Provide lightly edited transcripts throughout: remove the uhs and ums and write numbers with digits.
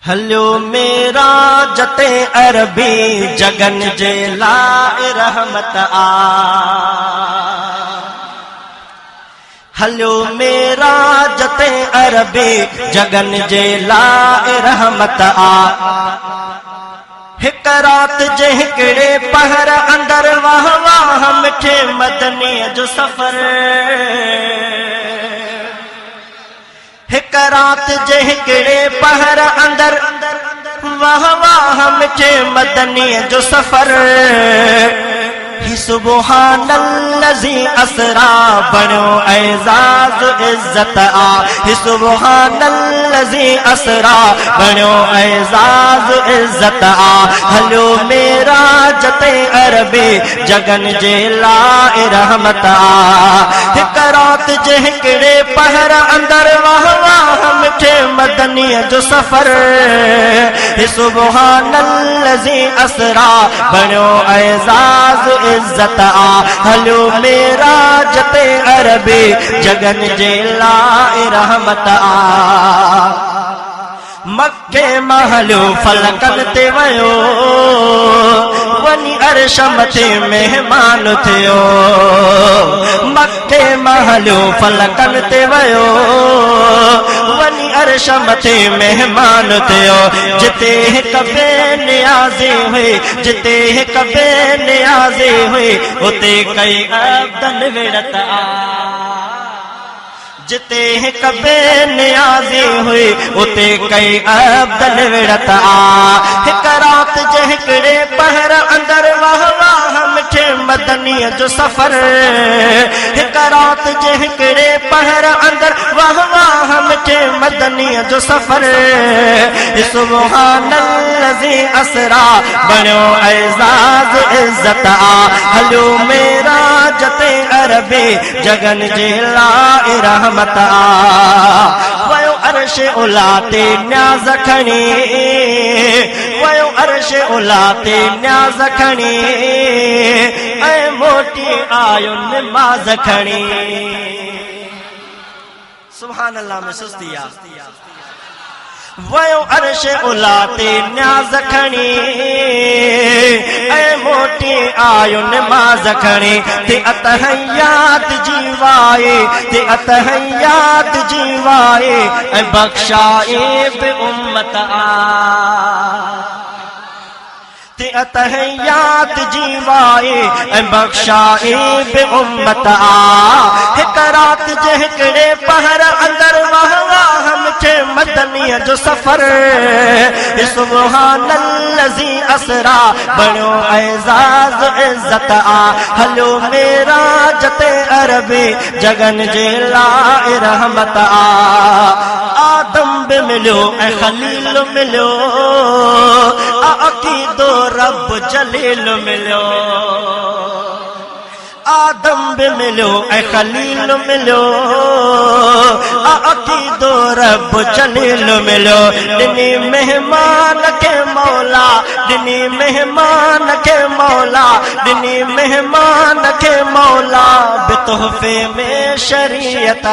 हलो मेरा जते अरबी जगन जे लाए रहमत आ। हलो मेरा जते अरबी जगन जे लाए रहमत आ। हिक रात जे हिकड़े पहर अंदर वाह वाह मिठे मदनी जो सफर। हिक रात जे हिकड़े पहर अंदर वाह वाह मिठे मदनी जो सफर। सुब्हानल्लज़ी असरा बणो एज़ाज़ इज़्ज़त आ। सुब्हानल्लज़ी असरा बणो एज़ाज़ इज़्ज़त आ। हलो मेरा जते अरबी जगन जे लाए रहमत आ। हिक रात जे हिकड़े पहर अंदर वाह वाह मिठे मदनी जो सफर। सुब्हानल्लज़ी असरा बणो एज़ाज़ इज़्ज़त आ। हलो मेरा जते अरबी जगन जे लाए रहमत आ। मक्के महलो फलकन ते वयो वनी अर्श मथे मेहमान थियो। मक्के महलो फलकन ते वयो वनी अर्श मथे मेहमान थियो। जिते कबे नियाज़े हुए जिते कबे नियाज़े हुए उते कई अब्दन विड़त आ। जिते कबे नियाज़े हुए उते कई अब्दन विड़त आ। हिक रात जे हिकड़े पहर अंदर वाह वाह मिठे मदनी जो सफर। हिक रात जे हिकड़े पहर अंदर वाह वाह मिठे मदनी जो सफर। सुब्हानल्लज़ी असरा बणो एज़ाज़ इज़्ज़त आ। हलो मेरा जते अरबी जगन जे लाए रहमत आ। वयो अर्श उलाते न्याज़ खणी वयो अर्श उलाते न्याज़ खणी ऐं मोटी आयो नमाज़ खणी। सुभान अल्लाह में सुस्ती आ। वयो अर्श उलाते न्याज़ खणी ऐं मोटी आयो नमाज़ खणी। ते अतहय्यात जीवाए ते अतहय्यात जीवाए ऐं बख्शाए बे उम्मत आ। ते अतहय्यात जीवाए ऐं बख्शाए बे उम्मत आ। हिक रात जे हिकड़े पहर अंदर वाह वाह मिठे मदनी जो सफर। सुब्हानल्लज़ी असरा बणो एज़ाज़ इज़्ज़त आ। हलो मेरा जते अरबी जगन जे लाए रहमत आ। आदम बि मिलियो ऐं खलील मिलियो अक़ीदो रब जलील मिलियो। आदम बि मिलियो ऐं खलील मिलियो अक़ीदो रब जलील मिलियो। ॾिनी मेहमान खे मौला ॾिनी मेहमान खे मौला ॾिनी मेहमान खे मौला बि तोहफ़े में शरीयत आ।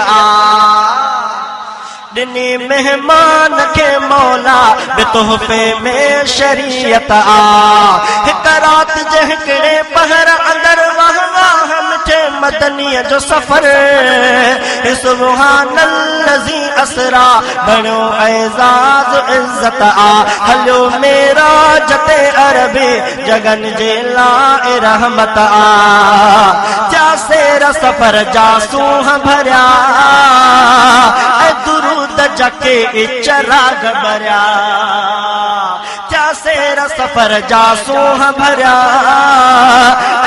ॾिनी मेहमान खे मौला बि तोहफ़े में शरीयत आ। हिक रात जे हिकड़े पहर अंदर वाह वाह मिठे मदनी जो सफर। सुब्हानल्लज़ी असरा बणो एज़ाज़ इज़्ज़त आ। हलो मेरा जते अरबी जगन जे लाए रहमत आ। जा सेर सफर जा सूह भरिया ऐं दुरूद जके इचराग भरिया। जा सेर सफर जा सूह भरिया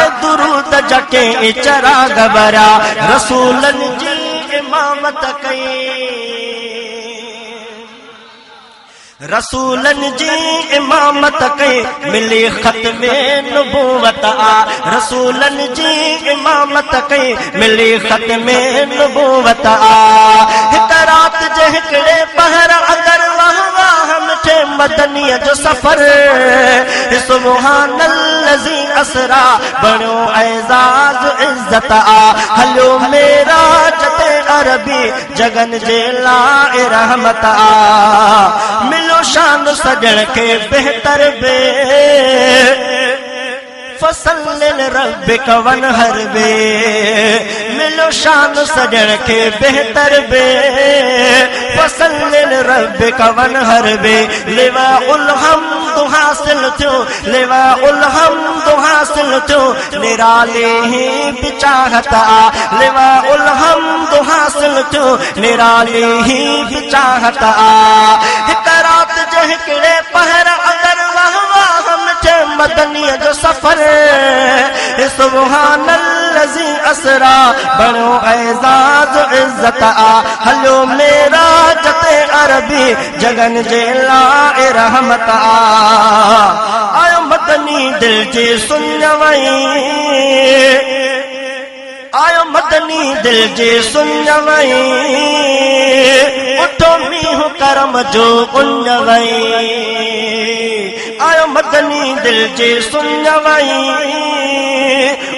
ऐं दुरूद जके इचराग भरिया। रसूलन जी इमामत कई रसूलन जी इमामत कई मिली ख़त्मे नबूवत आ। रसूलन जी इमामत कई मिली ख़त्मे नबूवत आ। हिक रात जे हिकड़े पहर अंदर वाह वाह मिठे मदनी जो सफर। सुब्हानल्लज़ी असरा बणो एज़ाज़ इज़्ज़त आ। हलो मेरा जते अरबी जगन जे लाए रहमत आ। मिलो शान सजण के बेहतर बे फसलिल रब्बिक वनहर बे मिलो शान सजण के बेहतर बे फसलिल रब्बिक वनहर बे लिवाउल हम्द हासिल थियो लिवाउल हम्द हासिल थियो निराले ही बिचाहत आ लिवाउल हम्द हासिल थियो निराले ही बिचाहत आ हिक रात जे हिकड़े पहर अगर वाह वाह मिठे मदनीअ जो सफ़र सुब्हानल्लज़ी असरा बणो एज़ाज़ इज़्ज़त आ हलो मेरा जते अरबी जगन जे लाए रहमत आ आयो मदनी दिल जे सुन वई आयो मदनी दिल जे सुन वई उठो मींहुं करम जो उन वई आयो मदनी दिल जे सुन वई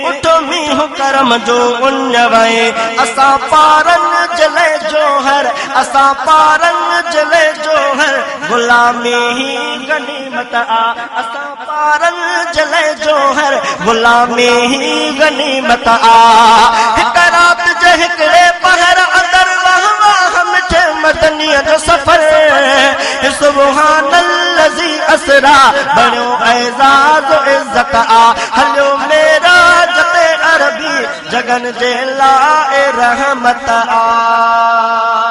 उठो मींहुं करम जो उन वई असां पारन जले जोहर असां पारन जले जोहर गुलामी ही गनीमत आ असां पारन जले जोहर गुलामी ही गनीमत आ हिक रात जे हिकड़े पहर अंदर वाह वाह मिठे मदनीअ जो सफ़र सुब्हानल्लज़ी असरा बणो एज़ाज़ इज़्ज़त आ हलो मेरा जते अरबी जगन जे लाए रहमत आ।